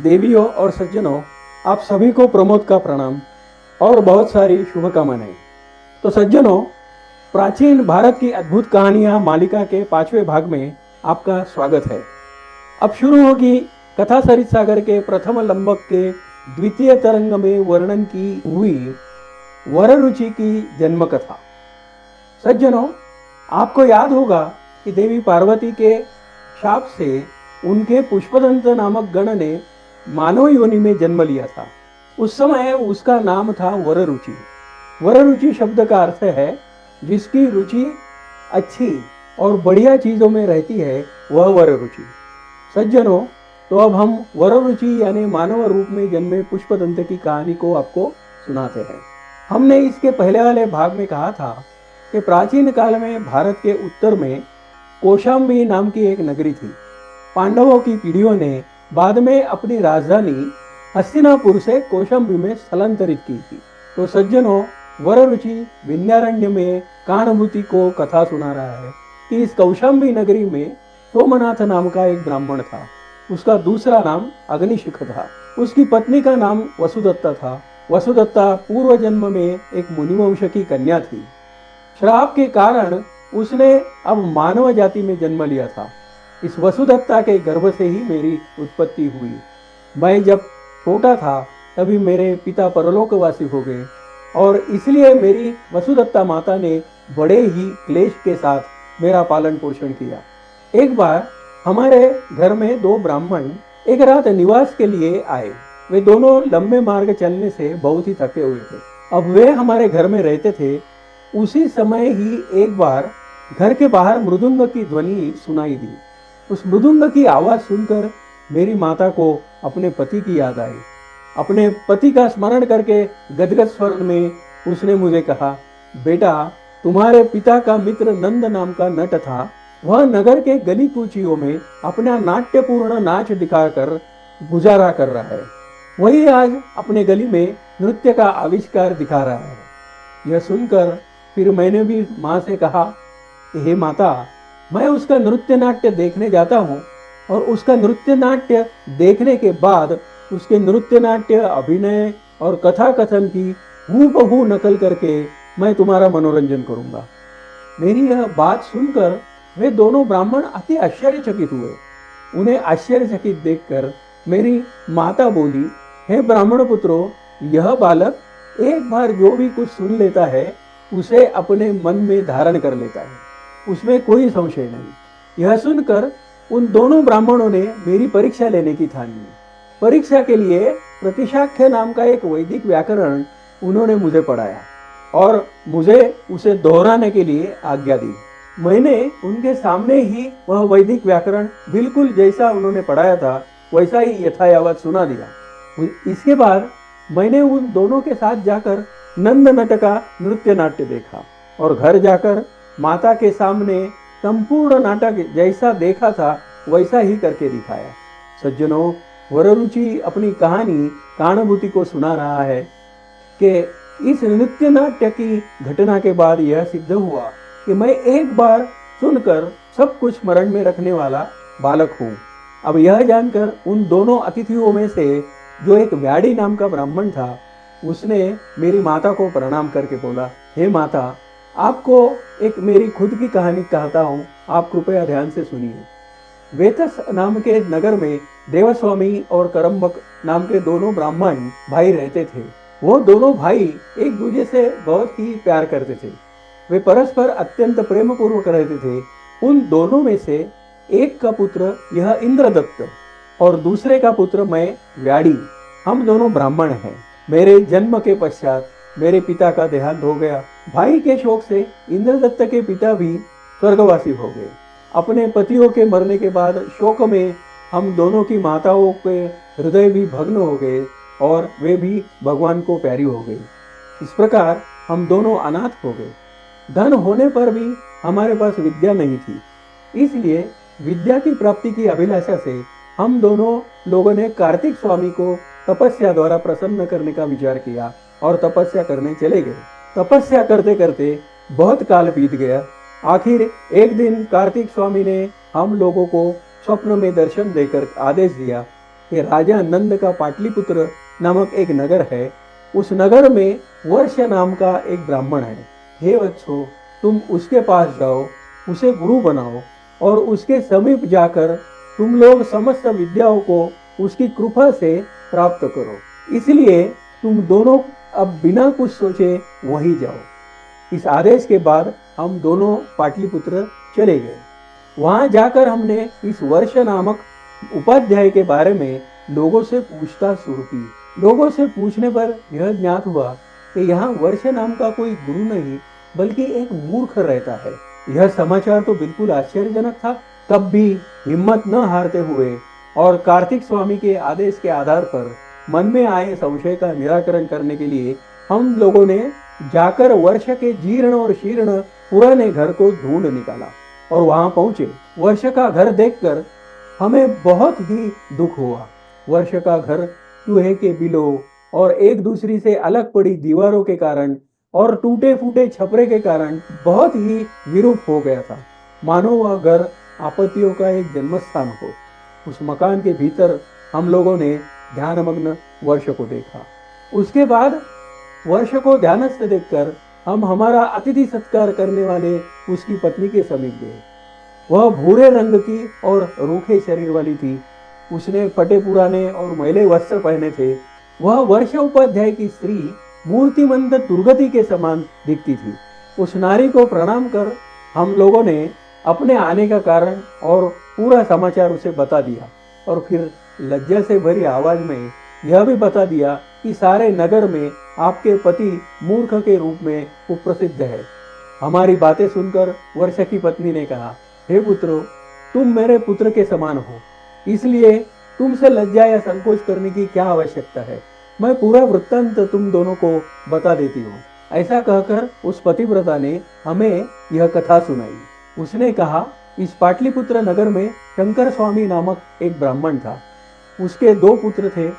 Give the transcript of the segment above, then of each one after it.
देवियों और सज्जनों, आप सभी को प्रमोद का प्रणाम और बहुत सारी शुभकामनाएं। तो सज्जनों, प्राचीन भारत की अद्भुत कहानियां मालिका के 5वें भाग में आपका स्वागत है। अब शुरू होगी कथा सरित सागर के प्रथम लंबक के द्वितीय तरंग में वर्णन की हुई वररुचि की जन्म कथा। सज्जनों, आपको याद होगा कि देवी पार्वती के शाप से उनके पुष्पदंत नामक गण ने मानव योनि में जन्म लिया था। उस समय उसका नाम था वररुचि। वररुचि शब्द का अर्थ है जिसकी रुचि अच्छी और बढ़िया चीजों में रहती है, वह वररुचि। सज्जनों, तो अब हम वररुचि यानी मानव रूप में जन्मे पुष्पदंत की कहानी को आपको सुनाते हैं। हमने इसके पहले वाले भाग में कहा था कि प्राचीन काल में भारत के उत्तर में कौशाम्बी नाम की एक नगरी थी। पांडवों की पीढ़ियों ने बाद में अपनी राजधानी हस्तिनापुर से कौशाम्बी में स्थलांतरित की थी। तो सज्जनों, वररुचि विंध्यारण्य में कानुभूति को कथा सुना रहा है कि इस कौशाम्बी नगरी में सोमनाथ नाम का एक ब्राह्मण था। उसका दूसरा नाम अग्निशिख था। उसकी पत्नी का नाम वसुदत्ता था। वसुदत्ता पूर्व जन्म में एक मुनिवंश की कन्या थी। श्राप के कारण उसने अब मानव जाति में जन्म लिया था। इस वसुदत्ता के गर्भ से ही मेरी उत्पत्ति हुई। मैं जब छोटा था तभी मेरे पिता परलोकवासी हो गए और इसलिए मेरी वसुदत्ता माता ने बड़े ही क्लेश के साथ मेरा पालन पोषण किया। एक बार हमारे घर में दो ब्राह्मण एक रात निवास के लिए आए। वे दोनों लंबे मार्ग चलने से बहुत ही थके हुए थे। अब वे हमारे घर में रहते थे। उसी समय ही एक बार घर के बाहर मृदुंग की ध्वनि सुनाई दी। उस मृदुंग की आवाज सुनकर मेरी माता को अपने पति की याद आई। अपने पति का स्मरण करके गदगद स्वर में उसने मुझे कहा, बेटा, तुम्हारे पिता का मित्र नंद नाम का नट था। वह नगर के गली कूचियों में अपना नाट्यपूर्ण नाच दिखाकर गुजारा कर रहा है। वही आज अपने गली में नृत्य का आविष्कार दिखा रहा है। यह सुनकर फिर मैंने भी माँ से कहा, हे माता, मैं उसका नृत्य नाट्य देखने जाता हूँ और उसका नृत्य नाट्य देखने के बाद उसके नृत्य नाट्य, अभिनय और कथा कथन की हूबहू नकल करके मैं तुम्हारा मनोरंजन करूंगा। मेरी यह बात सुनकर वे दोनों ब्राह्मण अति आश्चर्यचकित हुए। उन्हें आश्चर्यचकित देखकर मेरी माता बोली, हे ब्राह्मण पुत्रों, यह बालक एक बार जो भी कुछ सुन लेता है उसे अपने मन में धारण कर लेता है, उसमें कोई संशय नहीं। यह सुनकर उन दोनों ब्राह्मणों ने मेरी परीक्षा लेने की ठानी। परीक्षा के लिए प्रतिशाख्य नाम का एक वैदिक व्याकरण उन्होंने मुझे पढ़ाया और मुझे उसे दोहराने के लिए आज्ञा दी। मैंने उनके सामने ही वह वैदिक व्याकरण बिल्कुल जैसा उन्होंने पढ़ाया था वैसा ही यथायावत सुना दिया। इसके बाद मैंने उन दोनों के साथ जाकर नंद नट का नृत्य नाट्य देखा और घर जाकर माता के सामने संपूर्ण नाटक जैसा देखा था वैसा ही करके दिखाया। सज्जनों, वररुचि अपनी कहानी कानुभूति को सुना रहा है कि इस नृत्य नाट्य की घटना के बाद यह सिद्ध हुआ कि मैं एक बार सुनकर सब कुछ स्मरण में रखने वाला बालक हूँ। अब यह जानकर उन दोनों अतिथियों में से जो एक व्याड़ी नाम का ब्राह्मण था, उसने मेरी माता को प्रणाम करके बोला, हे माता, आपको एक मेरी खुद की कहानी कहता हूँ, आप कृपया ध्यान से सुनिए। वेतस नाम के नगर में देवस्वामी और करम्बक नाम के दोनों ब्राह्मण भाई रहते थे। वो दोनों भाई एक दूसरे से बहुत ही प्यार करते थे। वे परस्पर अत्यंत प्रेम पूर्वक रहते थे। उन दोनों में से एक का पुत्र यह इंद्रदत्त और दूसरे का पुत्र मैं व्याड़ी, हम दोनों ब्राह्मण हैं। मेरे जन्म के पश्चात मेरे पिता का देहांत हो गया। भाई के शोक से इंद्रदत्त के पिता भी स्वर्गवासी हो गए। अपने पतियों के मरने के बाद शोक में हम दोनों की माताओं के हृदय भी भग्न हो गए और वे भी भगवान को प्यारी हो गई। इस प्रकार हम दोनों अनाथ हो गए। धन होने पर भी हमारे पास विद्या नहीं थी, इसलिए विद्या की प्राप्ति की अभिलाषा से हम दोनों लोगों ने कार्तिक स्वामी को तपस्या द्वारा प्रसन्न करने का विचार किया और तपस्या करने चले गए। तपस्या करते करते बहुत काल बीत गया। आखिर एक दिन कार्तिक स्वामी ने हम लोगों को स्वप्न में दर्शन देकर आदेश दिया कि राजा नंद का पाटलिपुत्र नामक एक नगर है। उस नगर में वर्ष नाम का एक ब्राह्मण है। हे वत्सो, तुम उसके पास जाओ, उसे गुरु बनाओ और उसके समीप जाकर तुम लोग समस्त विद्याओं को उसकी कृपा से प्राप्त करो। इसलिए तुम दोनों अब बिना कुछ सोचे वहीं जाओ। इस आदेश के बाद हम दोनों पाटलिपुत्र चले गए। वहां जाकर हमने इस वर्ष नामक उपाध्याय के बारे में लोगों से पूछताछ शुरू की। लोगों से पूछने पर यह ज्ञात हुआ कि यहाँ वर्ष नाम का कोई गुरु नहीं बल्कि एक मूर्ख रहता है। यह समाचार तो बिल्कुल आश्चर्यजनक था। तब भी हिम्मत न हारते हुए और कार्तिक स्वामी के आदेश के आधार पर मन में आए संशय का निराकरण करने के लिए हम लोगों ने जाकर वर्ष के जीर्ण और शीर्ण पुराने घर को ढूंढ निकाला और वहां पहुंचे। वर्ष का घर देखकर हमें बहुत ही दुख हुआ। वर्ष का घर चूहे के बिलों और एक दूसरी से अलग पड़ी दीवारों के कारण और टूटे फूटे छपरे के कारण बहुत ही विरूप हो गया था, मानो वह घर आपत्तियों का एक जन्मस्थान हो। उस मकान के भीतर हम लोगों ने ध्यानमग्न वर्ष को देखा। उसके बाद वर्ष को ध्यानस्थ देखकर हम हमारा अतिथि सत्कार करने वाले उसकी पत्नी के समीप गए। वह भूरे रंग की और रूखे शरीर वाली थी। उसने फटे पुराने और मैले वस्त्र पहने थे। वह वर्ष उपाध्याय की स्त्री मूर्तिमंत दुर्गति के समान दिखती थी। उस नारी को प्रणाम कर हम लोगों ने अपने आने का कारण और पूरा समाचार उसे बता दिया और फिर लज्जा से भरी आवाज में यह भी बता दिया कि सारे नगर में आपके पति मूर्ख के रूप में कुप्रसिद्ध है। हमारी बातें सुनकर वर्षा की पत्नी ने कहा, हे पुत्रो, तुम मेरे पुत्र के समान हो, इसलिए तुमसे लज्जा या संकोच करने की क्या आवश्यकता है। मैं पूरा वृत्तांत तुम दोनों को बता देती हूँ। ऐसा कहकर उस पतिव्रता ने हमें यह कथा सुनाई। उसने कहा, इस पाटलिपुत्र नगर में शंकर स्वामी नामक एक ब्राह्मण था। उसके 2 पुत्र थे,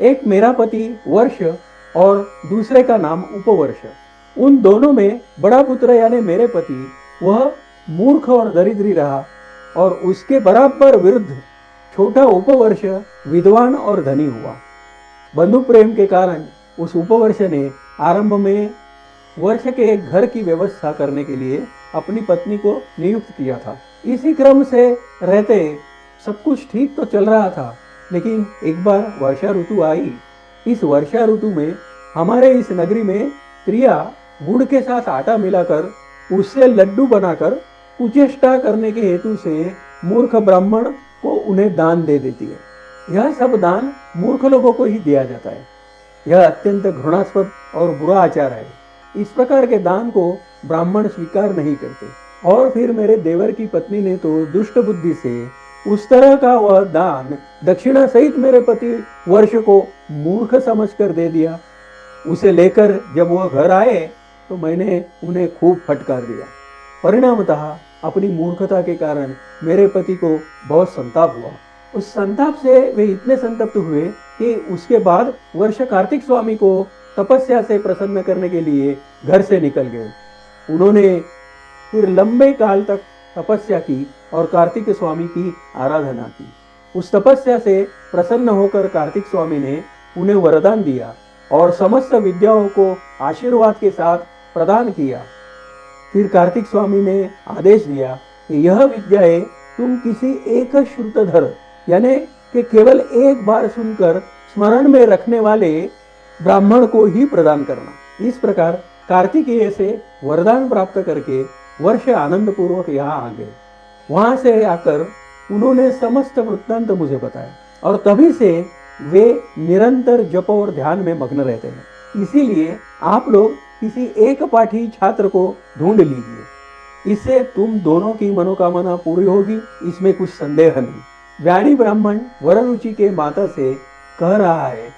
एक मेरा पति वर्ष और दूसरे का नाम उपवर्ष। उन दोनों में बड़ा पुत्र यानी मेरे पति वह मूर्ख और दरिद्री रहा और उसके बराबर विरुद्ध छोटा उपवर्ष विद्वान और धनी हुआ। बंधु प्रेम के कारण उस उपवर्ष ने आरंभ में वर्ष के एक घर की व्यवस्था करने के लिए अपनी पत्नी को नियुक्त किया था। इसी क्रम से रहते सब कुछ ठीक तो चल रहा था, लेकिन एक बार वर्षा ऋतु आई। इस वर्षा ऋतु में हमारे इस नगरी में स्त्रियां गुड़ के साथ आटा मिलाकर उससे लड्डू बनाकर कुचेष्टा करने के हेतु से मूर्ख ब्राह्मण को उन्हें दान दे देती है। यह सब दान मूर्ख लोगों को ही दिया जाता है। यह अत्यंत घृणास्पद और बुरा आचार है। इस प्रकार के दान को ब्राह्मण स्वीकार नहीं करते। और फिर मेरे देवर की पत्नी ने तो दुष्ट बुद्धि से उस तरह का वह दान दक्षिणा सहित मेरे पति वर्ष को मूर्ख समझकर दे दिया। उसे लेकर जब वह घर आए तो मैंने उन्हें खूब फटकार दिया। परिणामतः अपनी मूर्खता के कारण मेरे पति को बहुत संताप हुआ। उस संताप से वे इतने संतप्त हुए कि उसके बाद वर्ष कार्तिक स्वामी को तपस्या से प्रसन्न करने के लिए घर से निकल गए। उन्होंने फिर लंबे काल तक तपस्या की और कार्तिक स्वामी की आराधना की। उस तपस्या से प्रसन्न होकर कार्तिक स्वामी ने उन्हें वरदान दिया और समस्त विद्याओं को आशीर्वाद के साथ प्रदान किया। फिर कार्तिक स्वामी ने आदेश दिया कि यह विद्याएं तुम किसी एक श्रुतधर यानी कि केवल एक बार सुनकर स्मरण में रखने वाले ब्राह्मण को ही प्रदान करना। इस प्रकार कार्तिकेय से वरदान प्राप्त करके वर्ष आनंद पूर्वक यहाँ आ गए। वहां से आकर उन्होंने समस्त वृत्तांत मुझे बताया और तभी से वे निरंतर जप और ध्यान में मग्न रहते हैं। इसीलिए आप लोग किसी एक पाठी छात्र को ढूंढ लीजिए, इससे तुम दोनों की मनोकामना पूरी होगी, इसमें कुछ संदेह नहीं। व्याणी ब्राह्मण वररुचि के माता से कह रहा है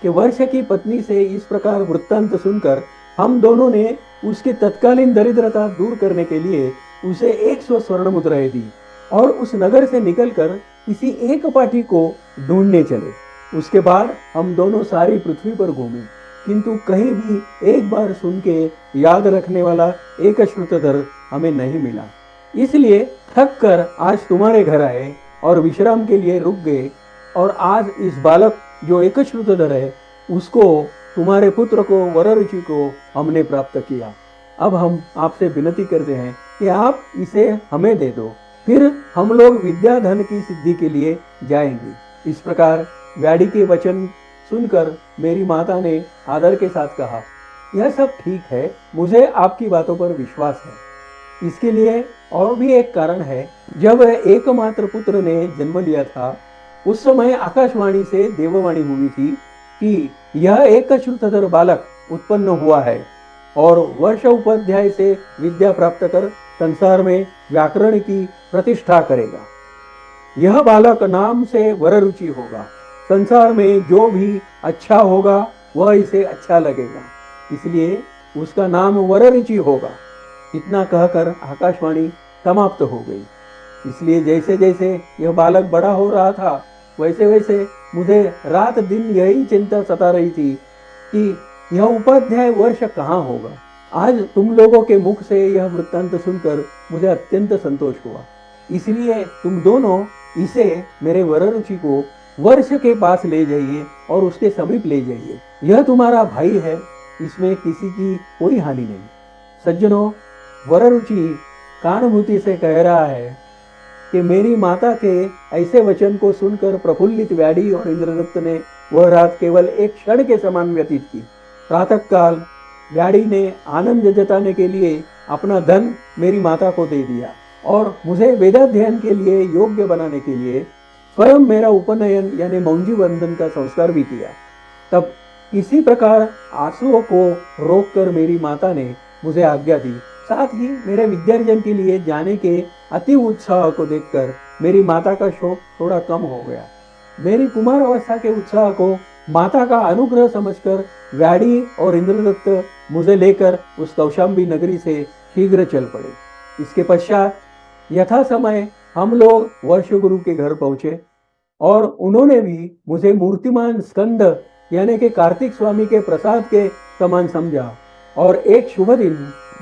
कि वर्ष की पत्नी से इस प्रकार वृत्तांत सुनकर हम दोनों ने उसकी तत्कालीन दरिद्रता दूर करने के लिए उसे 100 स्वर्ण मुद्राएं दी और उस नगर से निकलकर किसी एक पाठी को ढूंढने चले। उसके बाद हम दोनों सारी पृथ्वी पर घूमे, किंतु कहीं भी एक बार सुन के याद रखने वाला एक श्रुतधर हमें नहीं मिला। इसलिए थक कर आज तुम्हारे घर आए और विश्राम के लिए रुक गए। और आज इस बालक जो एकश्रुतधर है उसको, तुम्हारे पुत्र को, वररुचि को हमने प्राप्त किया। अब हम आपसे विनती करते हैं कि आप इसे हमें दे दो, फिर हम लोग विद्याधन की सिद्धि के लिए जाएंगे। इस प्रकार व्याड़ी के वचन सुनकर मेरी माता ने आदर के साथ कहा, यह सब ठीक है, मुझे आपकी बातों पर विश्वास है। इसके लिए और भी एक कारण है। जब एकमात्र पुत्र ने जन्म लिया था उस समय आकाशवाणी से देववाणी हुई थी कि यह एकश्रुतधर बालक उत्पन्न हुआ है और वर्ष उपाध्याय से विद्या प्राप्त कर संसार में व्याकरण की प्रतिष्ठा करेगा। यह बालक नाम से वररुचि होगा, संसार में जो भी अच्छा होगा वह इसे अच्छा लगेगा, इसलिए उसका नाम वररुचि होगा। इतना कहकर आकाशवाणी समाप्त हो गई। इसलिए जैसे जैसे यह बालक बड़ा हो रहा था वैसे वैसे मुझे रात दिन यही चिंता सता रही थी कि यह उपाध्याय वर्ष कहाँ होगा। आज तुम लोगों के मुख से यह वृत्तांत सुनकर मुझे अत्यंत संतोष हुआ। इसलिए तुम दोनों इसे, मेरे वररुचि को, वर्ष के पास ले जाइए और उसके समीप ले जाइए। यह तुम्हारा भाई है, इसमें किसी की कोई हानि नहीं। सज्जनों, वररुचि कानुभूति से कह रहा है कि मेरी माता के ऐसे वचन को सुनकर प्रफुल्लित व्याड़ी और इंद्रदत्त ने वह रात केवल एक क्षण के समान व्यतीत की। प्रातःकाल व्याड़ी ने आनंद जताने के लिए अपना धन मेरी माता को दे दिया और मुझे वेदाध्ययन के लिए योग्य बनाने के लिए स्वयं मेरा उपनयन यानी मौंजी बंधन का संस्कार भी किया। तब इसी प्रकार आंसुओं को रोककर मेरी माता ने मुझे आज्ञा दी। साथ ही मेरे विद्यार्जन के लिए जाने के अति उत्साह को देखकर मेरी माता का शोक थोड़ा कम हो गया। मेरी कुमार अवस्था के उत्साह को माता का अनुग्रह समझकर व्याड़ी और इंद्रदत्त मुझे लेकर उस कौशाम्बी नगरी से शीघ्र चल पड़े। इसके पश्चात यथा समय हम लोग वर्ष गुरु के घर पहुंचे और उन्होंने भी मुझे मूर्तिमान स्कंद यानी कि कार्तिक स्वामी के प्रसाद के समान समझा और एक शुभ दिन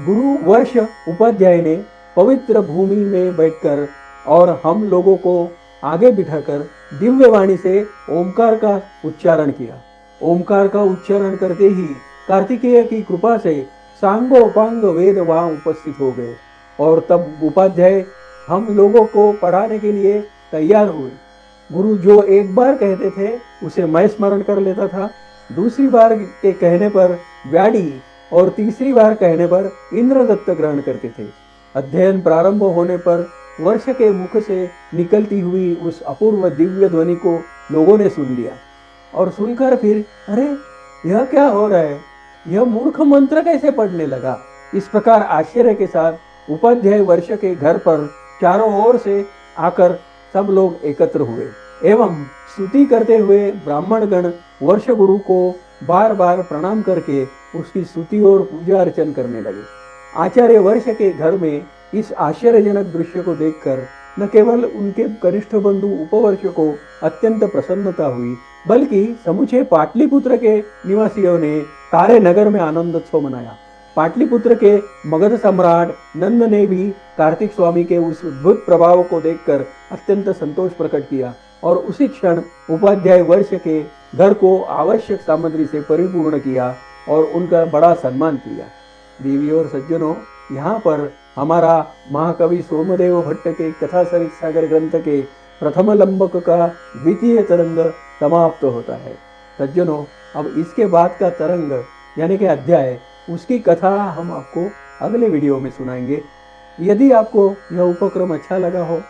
गुरु वर्ष उपाध्याय ने पवित्र भूमि में बैठकर और हम लोगों को आगे बिठाकर दिव्य वाणी से ओमकार का उच्चारण किया। ओमकार का उच्चारण करते ही कार्तिकेय की कृपा से सांगोपांग वेद वहां उपस्थित हो गए और तब उपाध्याय हम लोगों को पढ़ाने के लिए तैयार हुए। गुरु जो एक बार कहते थे उसे मैं स्मरण कर लेता था, दूसरी बार के कहने पर व्याड़ी और तीसरी बार कहने पर इंद्रदत्त ग्रहण करते थे। अध्ययन प्रारंभ होने पर वर्ष के मुख से निकलती हुई उस अपूर्व दिव्य ध्वनि को लोगों ने सुन लिया और सुनकर फिर, अरे यह क्या हो रहा है, यह मूर्ख मंत्र कैसे पढ़ने लगा। इस प्रकार आश्चर्य के साथ उपाध्याय वर्ष के घर पर चारों ओर से आकर सब लोग एकत्र हुए एवं स्तुति करते हुए ब्राह्मण गण वर्ष गुरु को बार बार प्रणाम करके उसकी स्तुति और पूजा अर्चन करने लगे। आचार्य वर्ष के घर में इस आश्चर्यजनक दृश्य को देखकर न केवल उनके कनिष्ठ बंधु उपवर्ष को अत्यंत प्रसन्नता हुई, बल्कि समूचे पाटलिपुत्र के निवासियों ने सारे नगर में आनंदोत्सव मनाया। पाटलिपुत्र के मगध सम्राट नंद ने भी कार्तिक स्वामी के उस अद्भुत प्रभाव को देखकर अत्यंत संतोष प्रकट किया और उसी क्षण उपाध्याय वर्ष के घर को आवश्यक सामग्री से परिपूर्ण किया और उनका बड़ा सम्मान किया। देवी और सज्जनों, यहाँ पर हमारा महाकवि सोमदेव भट्ट के कथा सरित सागर ग्रंथ के प्रथम लंबक का द्वितीय तरंग समाप्त होता है। सज्जनों, अब इसके बाद का तरंग यानी कि अध्याय, उसकी कथा हम आपको अगले वीडियो में सुनाएंगे। यदि आपको यह उपक्रम अच्छा लगा हो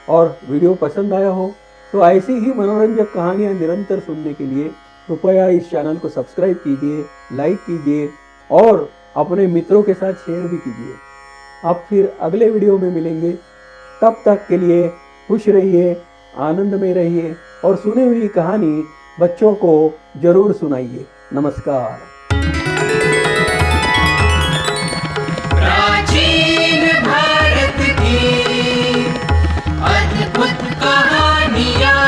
और वीडियो पसंद आया हो तो ऐसी ही मनोरंजक कहानियां निरंतर सुनने के लिए कृपया इस चैनल को सब्सक्राइब कीजिए, लाइक कीजिए और अपने मित्रों के साथ शेयर भी कीजिए। अब फिर अगले वीडियो में मिलेंगे, तब तक के लिए खुश रहिए, आनंद में रहिए और सुनी हुई कहानी बच्चों को जरूर सुनाइए। नमस्कार। प्राचीन भारत की अद्भुत कहानियाँ,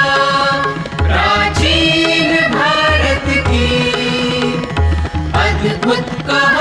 प्राचीन भारत की अद्भुत कहानियाँ।